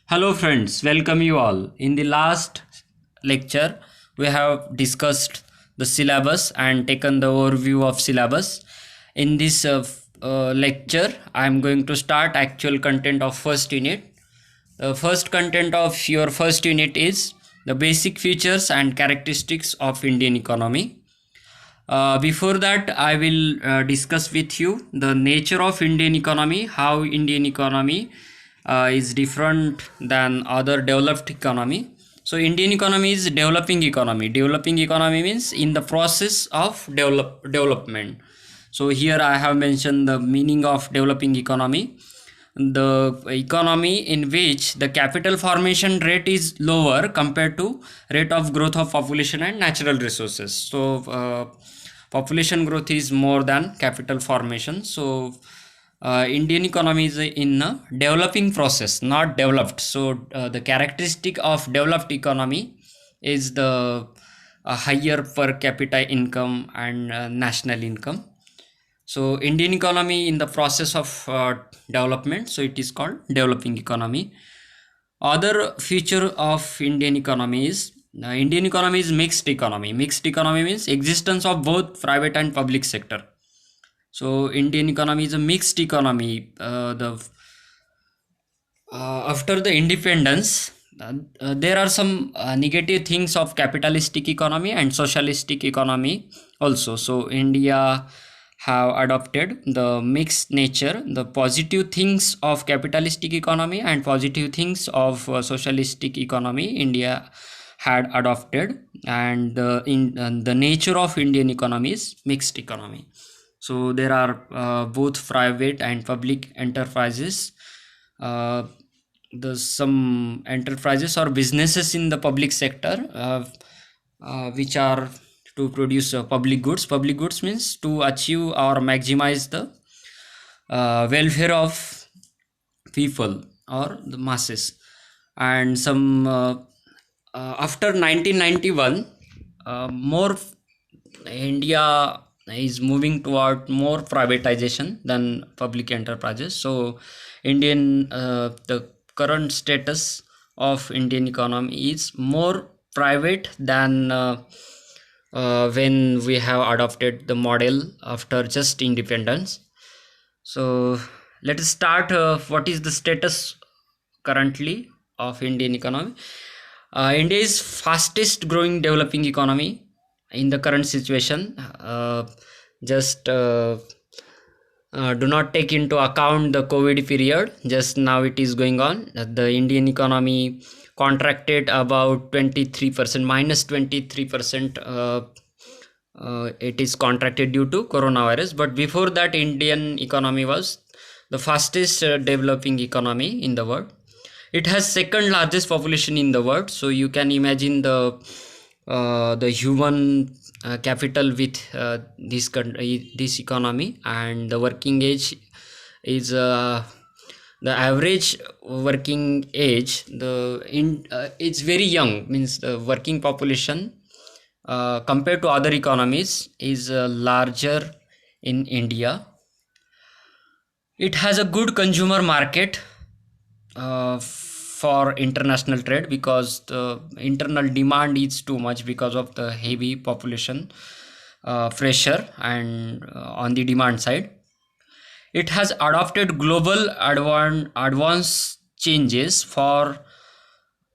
Hello, friends, welcome you all. In the last lecture, we have discussed the syllabus and taken the overview of syllabus. In this lecture, I am going to start actual content of first unit. The first content of your first unit is the basic features and characteristics of Indian economy. Before that, I will discuss with you the nature of Indian economy, how Indian economy is different than other developed economy. So Indian economy is developing economy. Developing economy means in the process of development. So here I have mentioned the meaning of developing economy. The economy in which the capital formation rate is lower compared to rate of growth of population and natural resources. So population growth is more than capital formation. So Indian economy is in a developing process, not developed. So the characteristic of developed economy is the higher per capita income and national income. So Indian economy in the process of development, so it is called developing economy. Other feature of Indian economy is Indian economy is mixed economy. Mixed economy means existence of both private and public sector. So Indian economy is a mixed economy. The After the independence, there are some negative things of capitalistic economy and socialistic economy also. So India have adopted the mixed nature, the positive things of capitalistic economy and positive things of socialistic economy. India had adopted, and the nature of Indian economy is mixed economy. So there are both private and public enterprises. Uh, the some enterprises or businesses in the public sector which are to produce public goods. Public goods means to achieve or maximize the welfare of people or the masses. And some after 1991, more India is moving toward more privatization than public enterprises. So Indian the current status of Indian economy is more private than when we have adopted the model after just independence. So let us start. What is the status currently of Indian economy? India is fastest growing developing economy in the current situation. Just Do not take into account the COVID period. Just now it is going on. The Indian economy contracted about 23%, minus 23%. It is contracted due to coronavirus. But before that, Indian economy was the fastest developing economy in the world. It has second largest population in the world. So you can imagine the human capital with this country, this economy, and the working age is the average working age. It's very young. Means the working population compared to other economies is larger in India. It has a good consumer market for international trade because the internal demand is too much because of the heavy population pressure and on the demand side. It has adopted global advanced changes for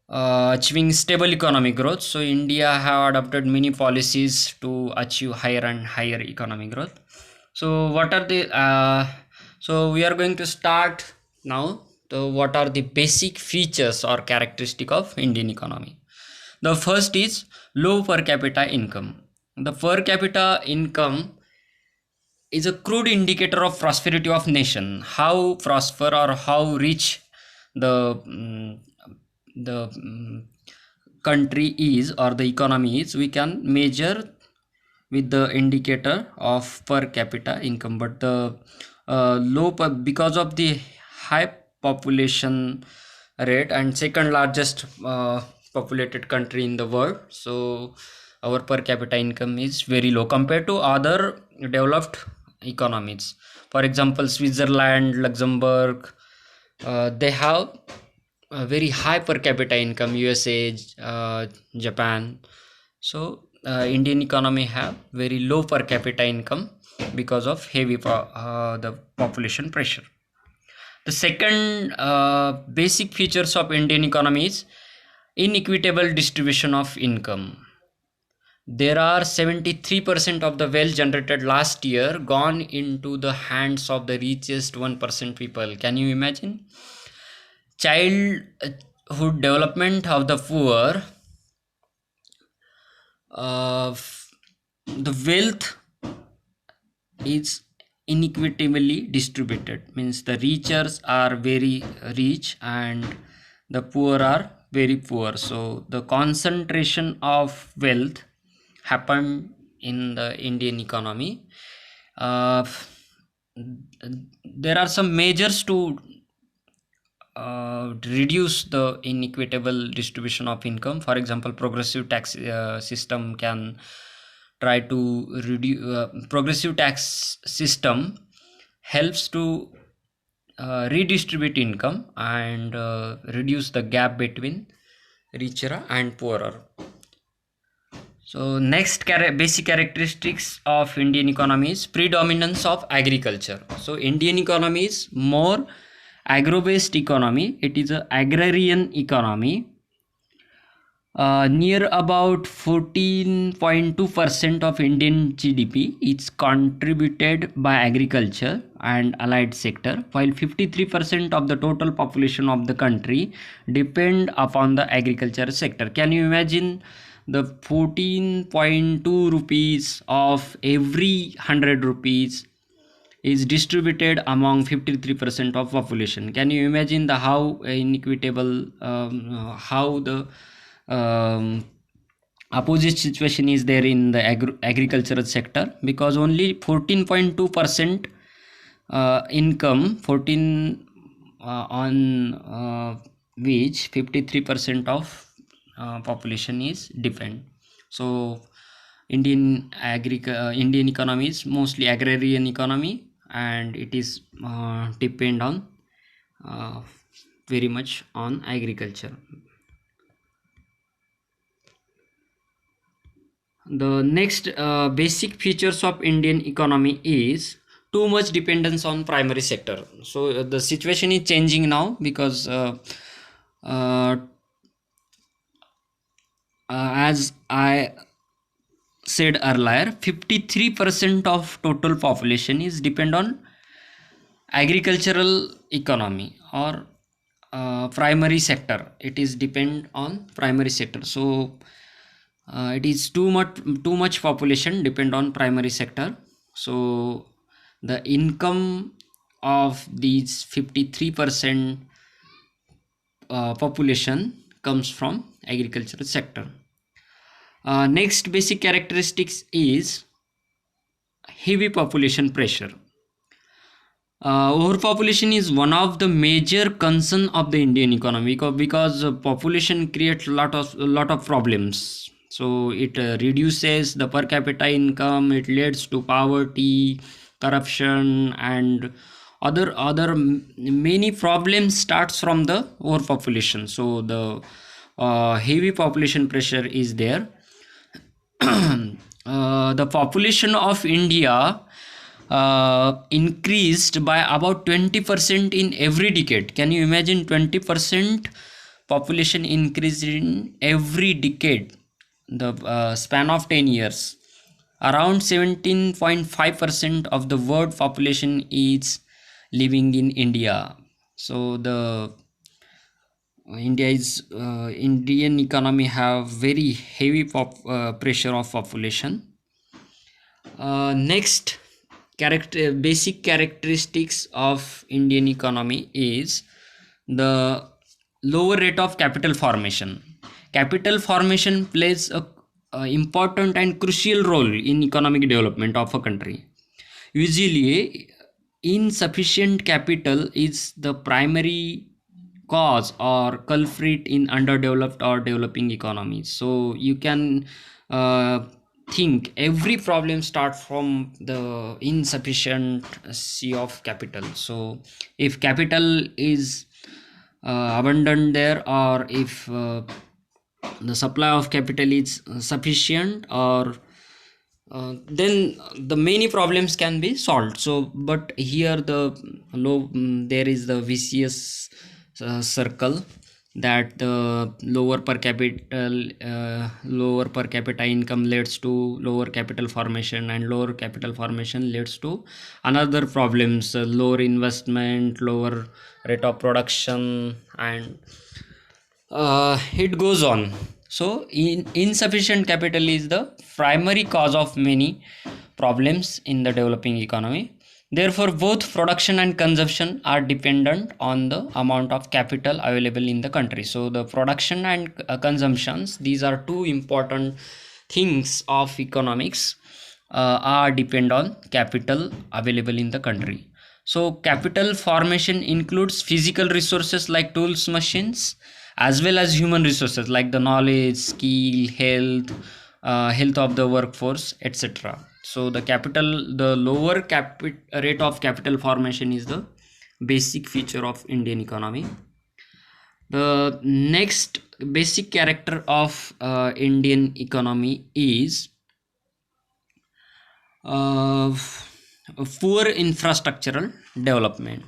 achieving stable economic growth. So India have adopted many policies to achieve higher and higher economic growth. So what are the so we are going to start now. What are the basic features or characteristic of Indian economy? The first is low per capita income. The per capita income is a crude indicator of prosperity of nation. How prosper or how rich the country is or the economy is, we can measure with the indicator of per capita income. But the because of the high population rate and second largest populated country in the world, so our per capita income is very low compared to other developed economies. For example, Switzerland, Luxembourg, they have a very high per capita income, USA, Japan. So Indian economy have very low per capita income because of heavy the population pressure. The second basic features of Indian economy is inequitable distribution of income. There are 73% of the wealth generated last year gone into the hands of the richest 1% people. Can you imagine? Childhood development of the poor, uh, the wealth is inequitably distributed, means the richers are very rich and the poor are very poor. So the concentration of wealth happened in the Indian economy. uh, there are some measures to reduce the inequitable distribution of income. For example, progressive tax system can try to reduce. Progressive tax system helps to redistribute income and reduce the gap between richer and poorer. So next basic characteristics of Indian economy is predominance of agriculture. So Indian economy is more agro-based economy. It is a agrarian economy. Near about 14.2% of Indian GDP is contributed by agriculture and allied sector, while 53% of the total population of the country depend upon the agriculture sector. Can you imagine the 14.2 rupees of every 100 rupees is distributed among 53% of population? Can you imagine the how inequitable, how the opposite situation is there in the agricultural sector, because only 14.2% income, 14 on which 53% of population is depend. So Indian economy is mostly agrarian economy, and it is depend on very much on agriculture. The next basic features of Indian economy is too much dependence on primary sector. So the situation is changing now, because as I said earlier, 53% of total population is depend on agricultural economy or primary sector. It is depend on primary sector. So it is too much population depend on primary sector. So the income of these 53% population comes from agricultural sector. Next basic characteristics is heavy population pressure. Overpopulation is one of the major concern of the Indian economy, because population creates a lot of problems. So it reduces the per capita income, it leads to poverty, corruption, and other many problems starts from the overpopulation. So the heavy population pressure is there. The population of India increased by about 20% in every decade. Can you imagine 20% population increase in every decade? The span of 10 years. Around 17.5% of the world population is living in India. So the Indian economy have very heavy pressure of population. Next basic characteristics of Indian economy is the lower rate of capital formation. Capital formation plays a important and crucial role in economic development of a country. Usually, insufficient capital is the primary cause or culprit in underdeveloped or developing economies. So you can think every problem starts from the insufficiency of capital. So if capital is abundant there, or if the supply of capital is sufficient, or then the many problems can be solved. So but here the there is the vicious circle, that the lower per capita income leads to lower capital formation, and lower capital formation leads to another problems, lower investment, lower rate of production, and it goes on. So insufficient capital is the primary cause of many problems in the developing economy. Therefore both production and consumption are dependent on the amount of capital available in the country. So the production and consumptions, these are two important things of economics, are depend on capital available in the country. So capital formation includes physical resources like tools, machines, as well as human resources like the knowledge, skill, health of the workforce, etc. So the lower rate of capital formation is the basic feature of Indian economy. The next basic character of Indian economy is uh, poor infrastructural development.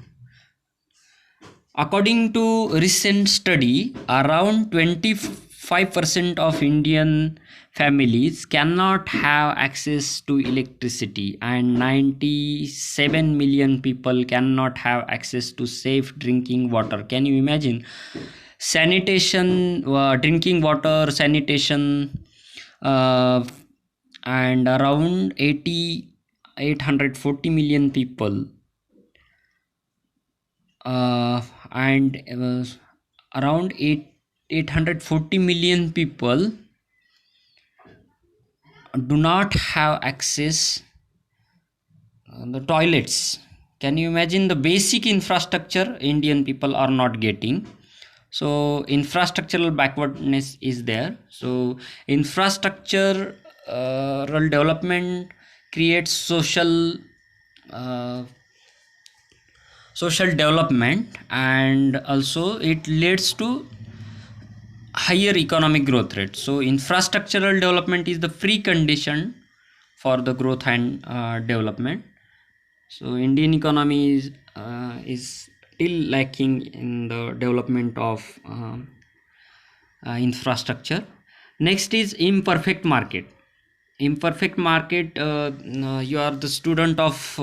According to recent study, around 25% of Indian families cannot have access to electricity, and 97 million people cannot have access to safe drinking water. Can you imagine? Sanitation, drinking water, sanitation, uh, and around 840 million people, and around 840 million people do not have access the toilets. Can you imagine the basic infrastructure Indian people are not getting? So infrastructural backwardness is there. So infrastructure development creates uh, social development, and also it leads to higher economic growth rate. So infrastructural development is the precondition for the growth and development. So Indian economy is still lacking in the development of infrastructure. Next is imperfect market. Imperfect market, you are the student of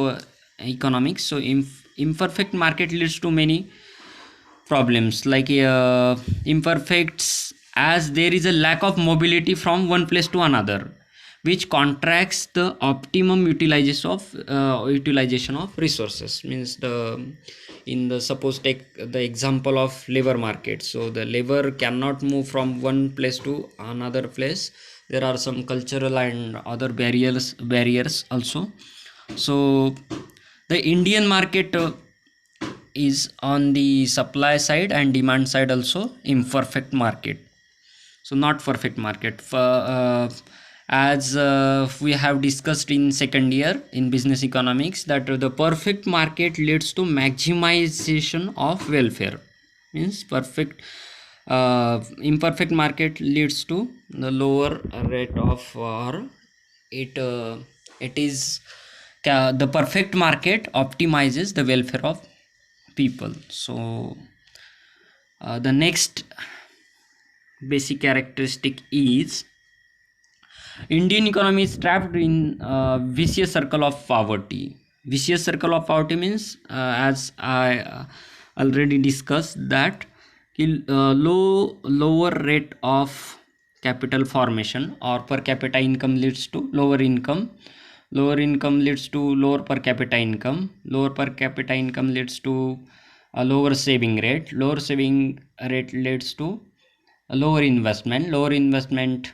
economics. So imperfect market leads to many problems like imperfects, as there is a lack of mobility from one place to another, which contracts the optimum utilization of resources. Means suppose take the example of labor market. So the labor cannot move from one place to another place. There are some cultural and other barriers also. So the Indian market is on the supply side and demand side also imperfect market, so not perfect market. As we have discussed in second year in business economics, that the perfect market leads to maximization of welfare. Means perfect imperfect market leads to the lower rate of, or it is the perfect market optimizes the welfare of people. So the next basic characteristic is Indian economy is trapped in vicious circle of poverty. Vicious circle of poverty means, as I already discussed, that lower rate of capital formation or per capita income leads to lower income. Lower income leads to lower per capita income. Lower per capita income leads to a lower saving rate. Lower saving rate leads to a lower investment. Lower investment,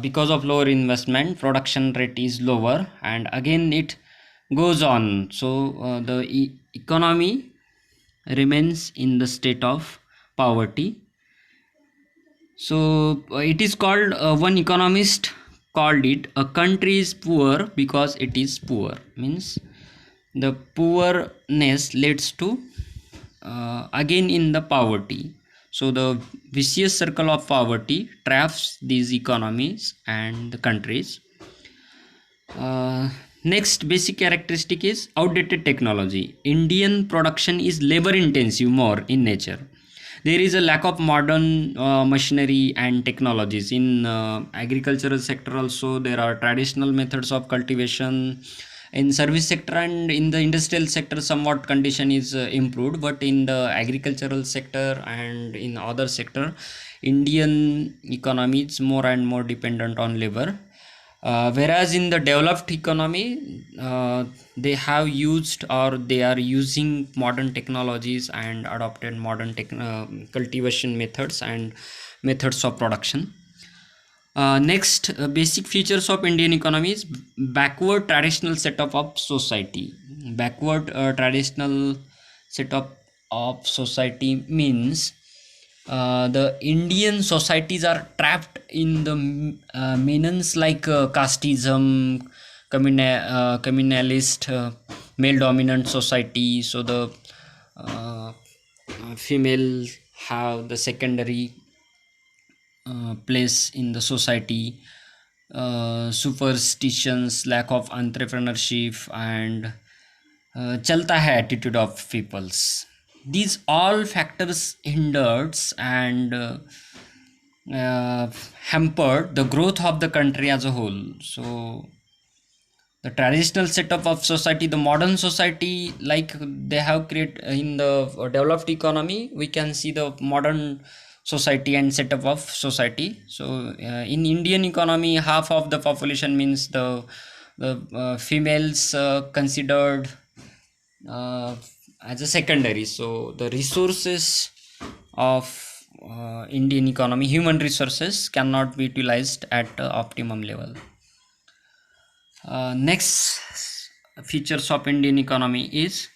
because of lower investment, production rate is lower, and again it goes on. So the economy remains in the state of poverty. So it is called, one economist called it, a country is poor because it is poor. Means the poorness leads to again in the poverty. So the vicious circle of poverty traps these economies and the countries. uh, Next basic characteristic is outdated technology. Indian production is labor intensive more in nature. There is a lack of modern machinery and technologies in agricultural sector. Also there are traditional methods of cultivation. In service sector and in the industrial sector somewhat condition is improved, but in the agricultural sector and in other sector, Indian economy is more and more dependent on labor. Whereas in the developed economy, they have used or they are using modern technologies and adopted modern cultivation methods and methods of production. Next, basic features of Indian economy is backward traditional setup of society. Backward traditional setup of society means the Indian societies are trapped in the menace like casteism, communalist, male dominant society. So the uh, female have the secondary place in the society. Superstitions, lack of entrepreneurship, and chalta hai attitude of peoples. These all factors hindered and uh, hampered the growth of the country as a whole. So the traditional setup of society, the modern society, like they have created in the developed economy, we can see the modern society and setup of society. So in Indian economy, half of the population means the females considered uh, as a secondary. So the resources of Indian economy, human resources, cannot be utilized at optimum level. Next features of Indian economy is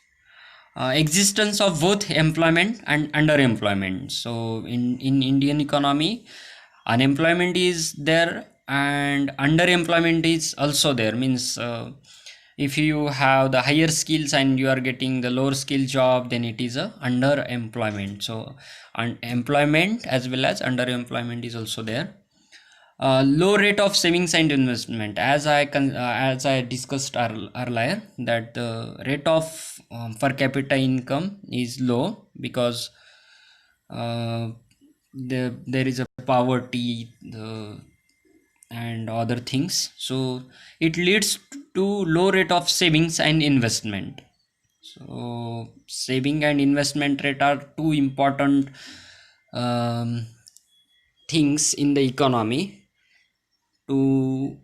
existence of both employment and underemployment. So in Indian economy, unemployment is there and underemployment is also there. Means if you have the higher skills and you are getting the lower skill job, then it is a underemployment. So employment as well as underemployment is also there. Low rate of savings and investment, as I discussed earlier, that the rate of per capita income is low because there is a poverty and other things. So it leads to low rate of savings and investment. So saving and investment rate are two important um, things in the economy to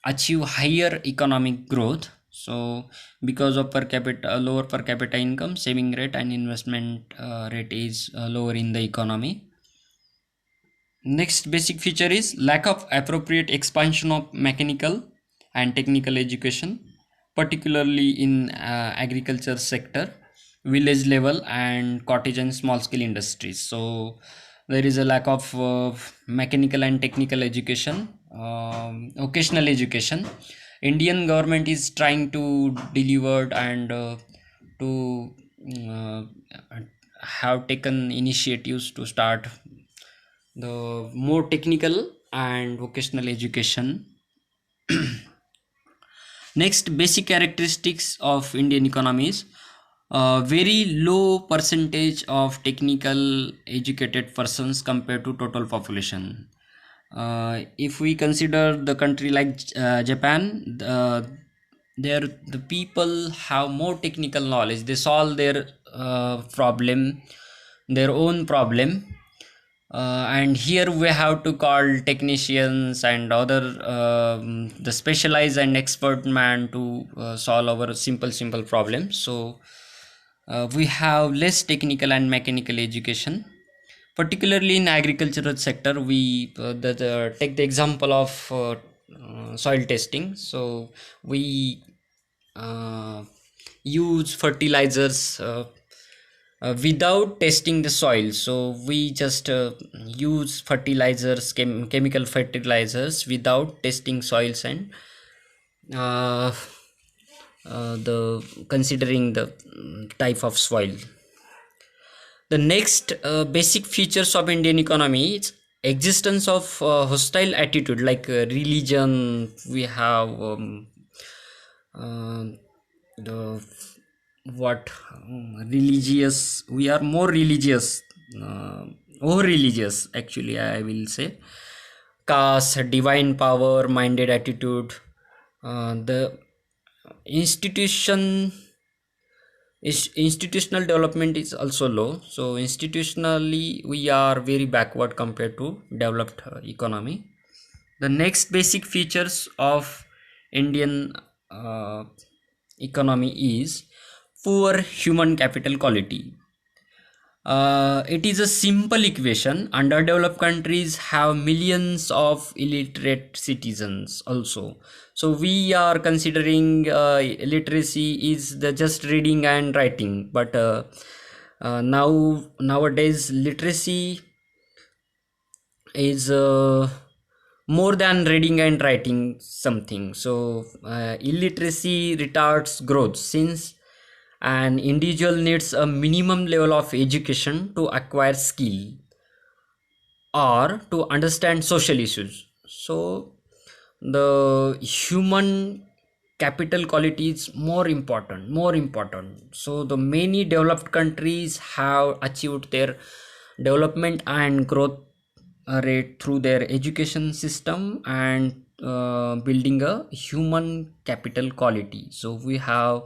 achieve higher economic growth. So because of per capita lower per capita income, saving rate and investment rate is lower in the economy. Next basic feature is lack of appropriate expansion of mechanical and technical education, particularly in agriculture sector, village level, and cottage and small scale industries. So there is a lack of mechanical and technical education, vocational education. Indian government is trying to deliver and to uh, have taken initiatives to start the more technical and vocational education. Next, basic characteristics of Indian economies: very low percentage of technical educated persons compared to total population. If we consider the country like Japan, there the people have more technical knowledge. They solve their problem, their own problem, and here we have to call technicians and other the specialized and expert man to solve our simple problems. So we have less technical and mechanical education, particularly in agricultural sector. We take the example of soil testing. So we uh, use fertilizers without testing the soil. So we just use fertilizers, chemical fertilizers, without testing soils and uh, the considering the type of soil. The next basic features of Indian economy is existence of hostile attitude like religion. We have uh, the what religious. We are more religious, over religious. Actually, I will say caste, divine power, minded attitude. The institution is institutional development is also low, so institutionally we are very backward compared to developed economy. The next basic features of Indian uh, economy is poor human capital quality. It is a simple equation. Underdeveloped countries have millions of illiterate citizens also. So we are considering literacy is the just reading and writing, but nowadays literacy is more than reading and writing something. So illiteracy retards growth since an individual needs a minimum level of education to acquire skill or to understand social issues. So the human capital quality is more important. So the many developed countries have achieved their development and growth rate through their education system and building a human capital quality. So we have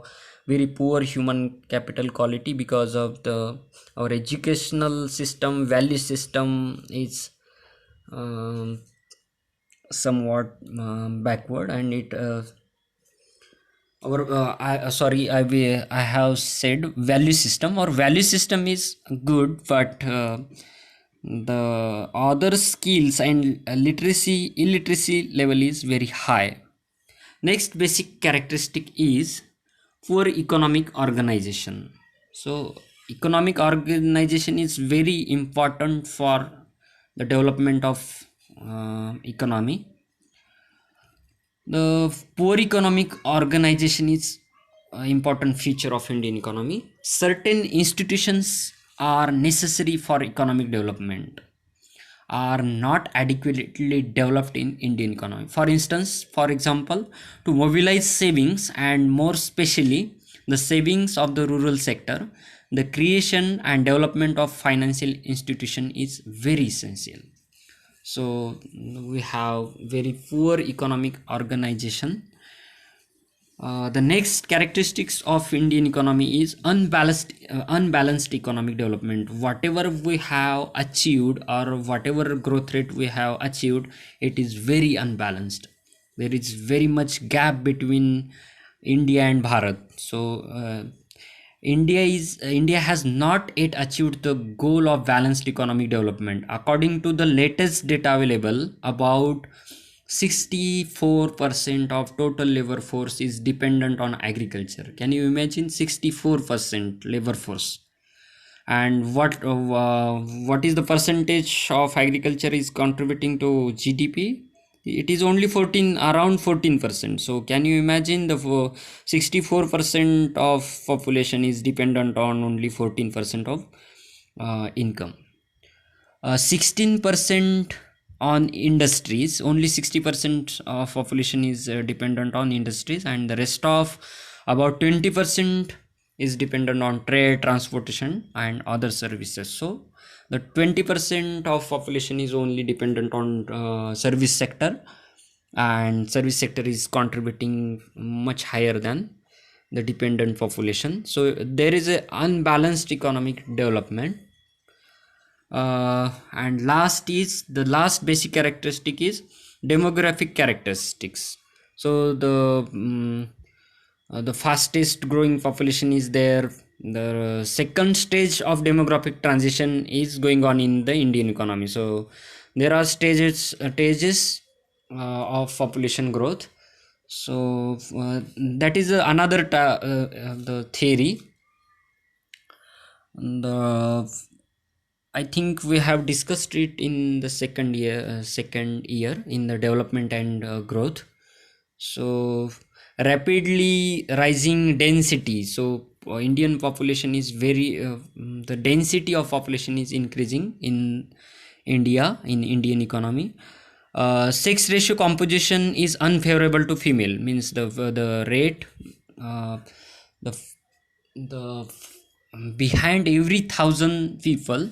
very poor human capital quality because of the our educational system value system is um, somewhat backward, and it our I have said value system. Our value system is good, but the other skills and literacy illiteracy level is very high. Next basic characteristic is poor economic organization. So economic organization is very important for the development of economy. The poor economic organization is an important feature of Indian economy. Certain institutions are necessary for economic development are not adequately developed in Indian economy. For example, to mobilize savings and more specially the savings of the rural sector, the creation and development of financial institution is very essential. So we have very poor economic organization. The next characteristics of Indian economy is unbalanced economic development. Whatever we have achieved or whatever growth rate we have achieved, it is very unbalanced. There is very much gap between India and Bharat. So India has not yet achieved the goal of balanced economic development. According to the latest data available, about 64% of total labor force is dependent on agriculture. Can you imagine 64% labor force? And what is the percentage of agriculture is contributing to GDP? It is only around 14%. So can you imagine the 64% of population is dependent on only 14% of income. 16% on industries. Only 60% of population is dependent on industries, and the rest of about 20% is dependent on trade, transportation and other services. So the 20% of population is only dependent on service sector, and service sector is contributing much higher than the dependent population. So there is a unbalanced economic development. And last basic characteristic is demographic characteristics. So the fastest growing population is there. The second stage of demographic transition is going on in the Indian economy. So there are stages of population growth. So that is another the theory. The I think we have discussed it in the second year in the development and growth. So rapidly rising density. So Indian population is the density of population is increasing in India, in Indian economy. Sex ratio composition is unfavorable to female, means the rate, the the behind every 1,000 people,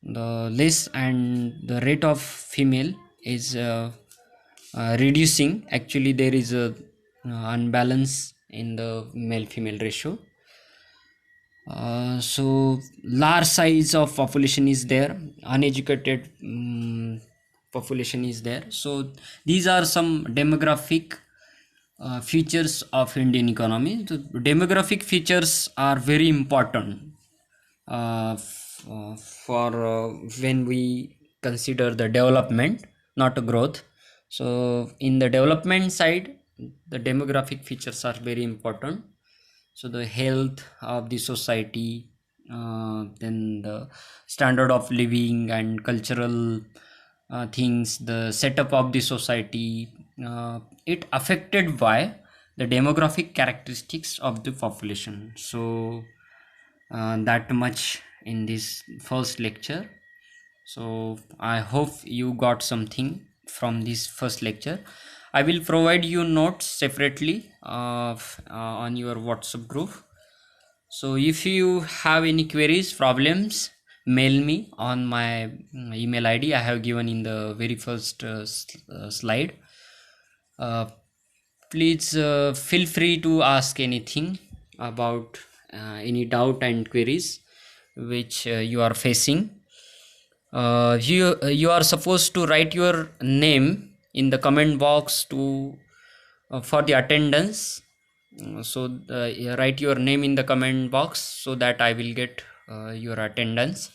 the less and the rate of female is reducing. Actually, there is a unbalance in the male female ratio. So large size of population is there, uneducated population is there. So these are some demographic features of Indian economy. The demographic features are very important for when we consider the development, not growth. So in the development side, the demographic features are very important. So the health of the society, then the standard of living and cultural things, the setup of the society, it affected by the demographic characteristics of the population. So that much in this first lecture. So I hope you got something from this first lecture. I will provide you notes separately on your WhatsApp group. So if you have any queries, problems, mail me on my email ID I have given in the very first slide. Please feel free to ask anything about any doubt and queries which you are facing. You are supposed to write your name in the comment box to for the attendance. So write your name in the comment box so that I will get your attendance.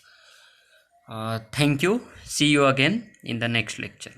Thank you. See you again in the next lecture.